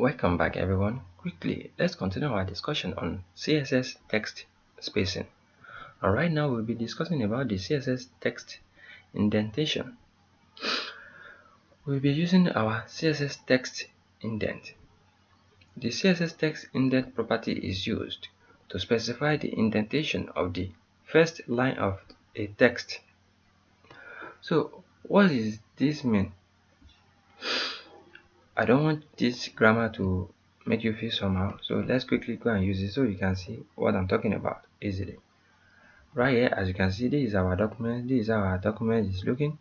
Welcome back everyone. Quickly, let's continue our discussion on CSS text spacing. And right now we'll be discussing about the CSS text indentation. We'll be using our CSS text indent. The CSS text indent property is used to specify the indentation of the first line of a text. So what does this mean? I don't want this grammar to make you feel somehow, so let's quickly go and use it so you can see what I'm talking about easily. Right here, as you can see, this is our document. This is how our document is looking.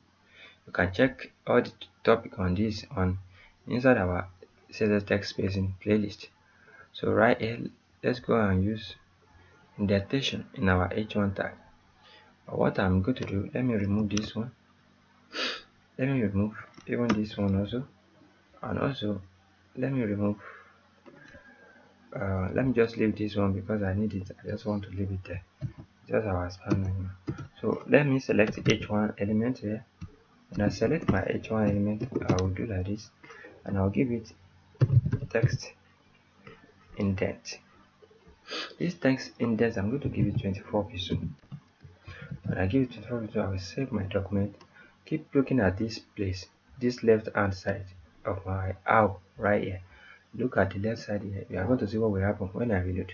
You can check all the topic on this on inside our CSS text spacing playlist. So right here, let's go and use indentation in our h1 tag. But what I'm going to do, let me remove this one. Let me remove even this one also, and also let me remove. Let me just leave this one because I need it. I just want to leave it there. Just our span name. So let me select h1 element here. When I select my h1 element, I will do like this, and I'll give it text indent. This text indent, I'm going to give it 24 pixels. When I give it 24 pixels, I will save my document. Keep looking at this place, this left hand side of my owl right here. Look at the left side here. You are going to see what will happen when I reload.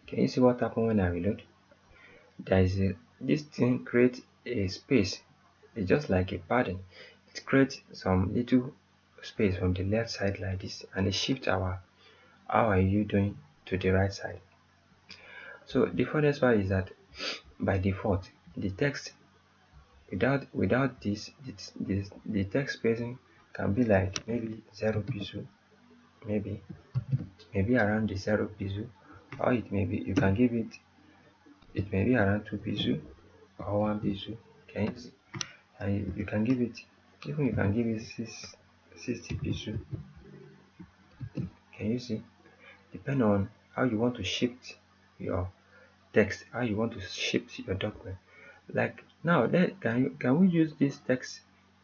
Can you see what happened when I reload? This thing creates a space. It's just like a pattern. It creates some little space from the left side like this, and it shifts our how are you doing to the right side. So the first part is that by default the text without this the text spacing can be like maybe 0 pixel, maybe around the 0 pixel, or it may be you can give it may be around 2 pixel or 1 pixel. Can you see? And you can give it, even you can give it 60 pixel. Can you see? Depending on how you want to shift your text, how you want to shift your document. Like now, can we use this text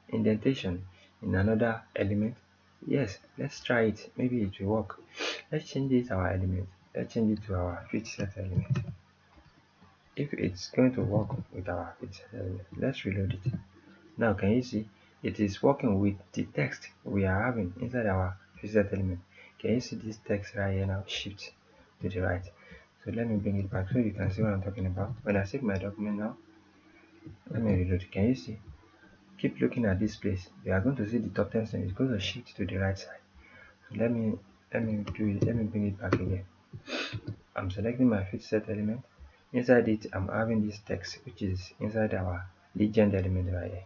indentation in another element? Yes, let's try it. Maybe it will work. Let's change it to our element. Let's change it to our fit set element. If it's going to work with our fit set element, let's reload it. Now can you see it is working with the text we are having inside our fit set element. Can you see this text right here now shift to the right? So let me bring it back so you can see what I'm talking about. When I save my document now, let me reload. Can you see? Keep looking at this place. You are going to see the top 10 cents is going to shift to the right side. So let me do it. Let me bring it back again. I'm selecting my fit set element. Inside it, I'm having this text which is inside our legend element right here.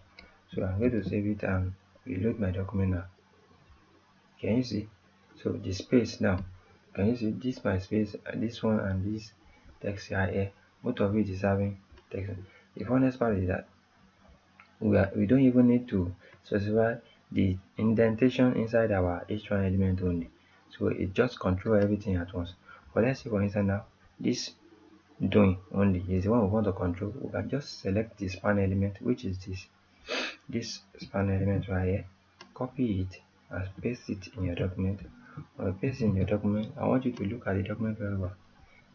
So I'm going to save it and reload my document now. Can you see? So the space now, can you see this my space, this one and this text right here, both of it is having text. The funniest part is that we don't even need to specify the indentation inside our h1 element only, so it just control everything at once. But let's see, for instance, now this doing only is the one we want to control. We can just select the span element, which is this span element right here, copy it and paste it in your document. When you paste it in your document, I want you to look at the document very well.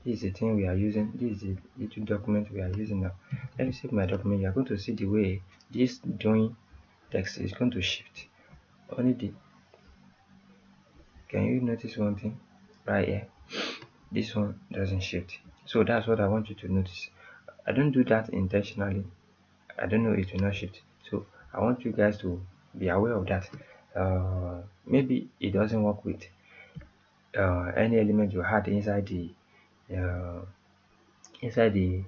This is the thing we are using. This is the little document we are using now. Let me save my document. You are going to see the way this doing text is going to shift. Only the Can you notice one thing right here? This one doesn't shift. So that's what I want you to notice. I don't do that intentionally. I don't know it will not shift. So I want you guys to be aware of that. Maybe it doesn't work with any element you had uh, inside the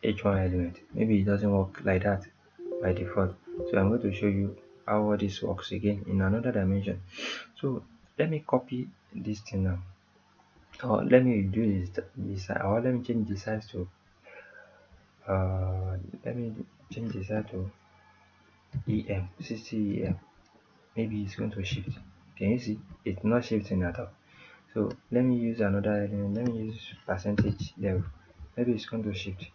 h1 element. Maybe it doesn't work like that by default. So I'm going to show you how all this works again in another dimension. So let me copy this thing now, or let me do this or let me change the size to let me change the size to 60 em. Maybe it's going to shift. Can you see it's not shifting at all? So let me use another element. Let me use percentage level. Maybe it's going to shift.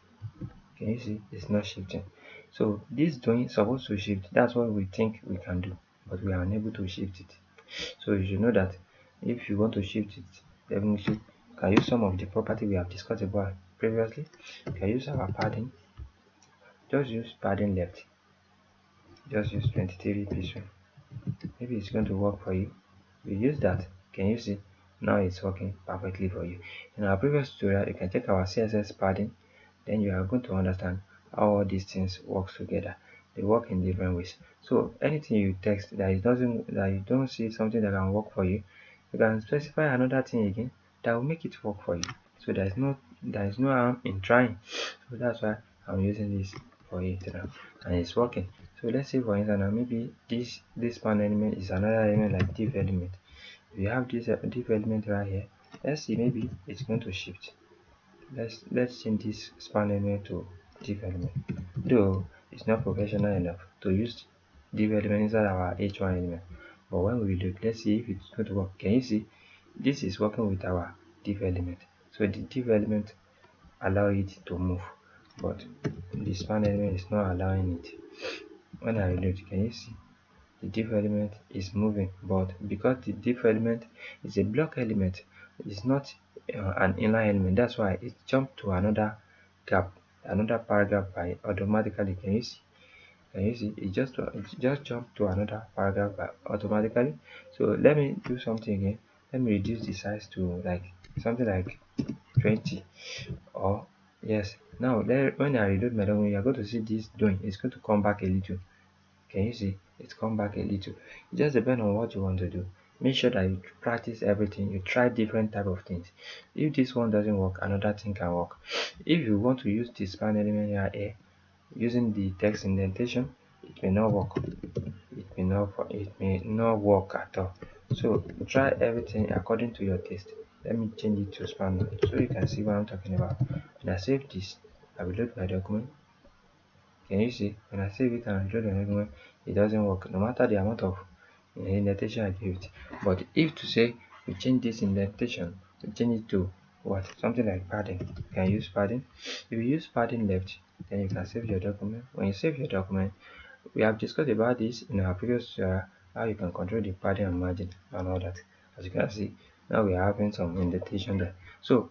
Can you see it's not shifting? So this doing supposed to shift. That's what we think we can do, but we are unable to shift it. So you should know that if you want to shift it, definitely you can use some of the property we have discussed about previously. You can use our padding. Just use padding left. Just use 23 pixel. Maybe it's going to work for you. You use that. Can you see? Now it's working perfectly for you. In our previous tutorial, you can check our CSS padding. Then you are going to understand how all these things work together. They work in different ways. So anything you text that you don't see something that can work for you, you can specify another thing again that will make it work for you. So there is no harm in trying. So that's why I'm using this for you today, and it's working. So let's say for instance now maybe this span element is another element like div element. If you have this div element right here, let's see, maybe it's going to shift. Let's change this span element to div element. Though it's not professional enough to use div element inside our h1 element, but when we look, let's see if it's going to work. Can you see this is working with our div element? So the div element allow it to move, but the span element is not allowing it. When I reload, can you see the div element is moving? But because the div element is a block element, it's not an inline element, that's why it jumped to another gap, another paragraph by automatically. Can you see? Can you see it just jumped to another paragraph by automatically? So let me do something again. Let me reduce the size to like something like 20, or yes. Now when I reload my document, you're going to see this doing, it's going to come back a little. Can you see it's come back a little? It just depends on what you want to do. Make sure that you practice everything, you try different type of things. If this one doesn't work, another thing can work. If you want to use the span element here using the text indentation, it may not work. It may not work at all. So try everything according to your taste. Let me change it to span so you can see what I'm talking about. When I save this, I will load my document. Can you see when I save it and reload my document, it doesn't work no matter the amount of indentation I give it. But if to say we change this indentation, we change it to what, something like padding, you can use padding. If you use padding left, then you can save your document. When you save your document, we have discussed about this in our previous tutorial, how you can control the padding and margin and all that. As you can see, now we are having some indentation there. So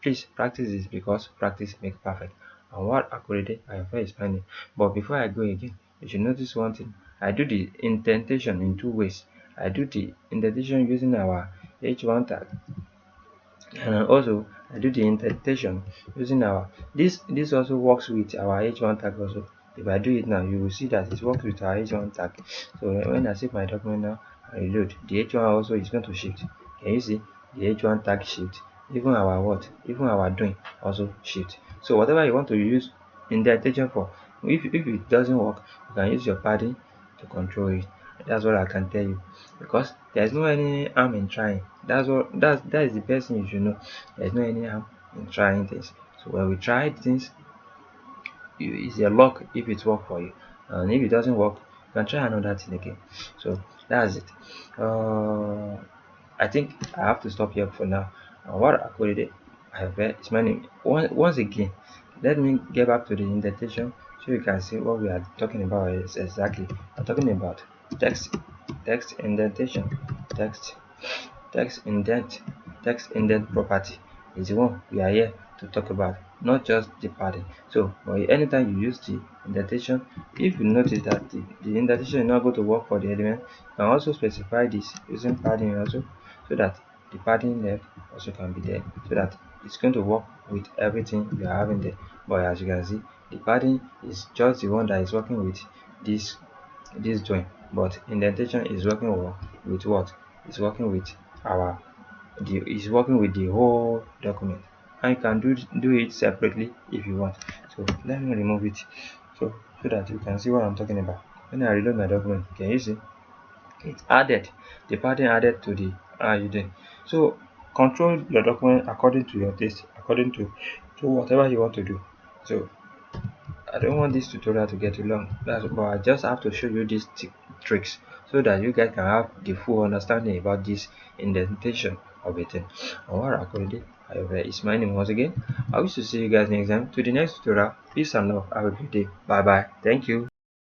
please practice this, because practice makes perfect. And what akorede ayofe is finding. But before I go again, you should notice one thing. I do the indentation in two ways. I do the indentation using our h1 tag, and also I do the indentation using our this also works with our h1 tag also. If I do it now, you will see that it works with our h1 tag. So when I save my document now and reload, the h1 also is going to shift. Can you see the h1 tag shift? Even our what, even our doing also shift. So whatever you want to use indentation for, if it doesn't work, you can use your padding to control it. That's what I can tell you, because there's no any harm in trying. That is the best thing you should know. There's no any harm in trying things. So when we try things, it's your luck if it works for you, and if it doesn't work, you can try another thing again. So that's it. I think I have to stop here for now. What akorede I have read is my name. Once again, let me get back to the indentation so you can see what we are talking about is exactly. We're talking about text indentation, text text indent text indent property is the one we are here to talk about, not just the padding. So anytime you use the indentation, if you notice that the indentation is not going to work for the element, you can also specify this using padding also, so that the padding left also can be there, so that it's going to work with everything you are having there. But as you can see, the padding is just the one that is working with this join, but indentation is working with what, is working with our is working with the whole document, and you can do it separately if you want. So let me remove it so that you can see what I'm talking about. When I reload my document, can you see it's added, the padding added to the you. So control your document according to your taste, according to whatever you want to do. So I don't want this tutorial to get too long. But I just have to show you these tricks so that you guys can have the full understanding about this indentation of a thing. Anwar Akorede, however, is my name once again. I wish to see you guys next time. To the next tutorial. Peace and love. Have a good day. Bye bye. Thank you.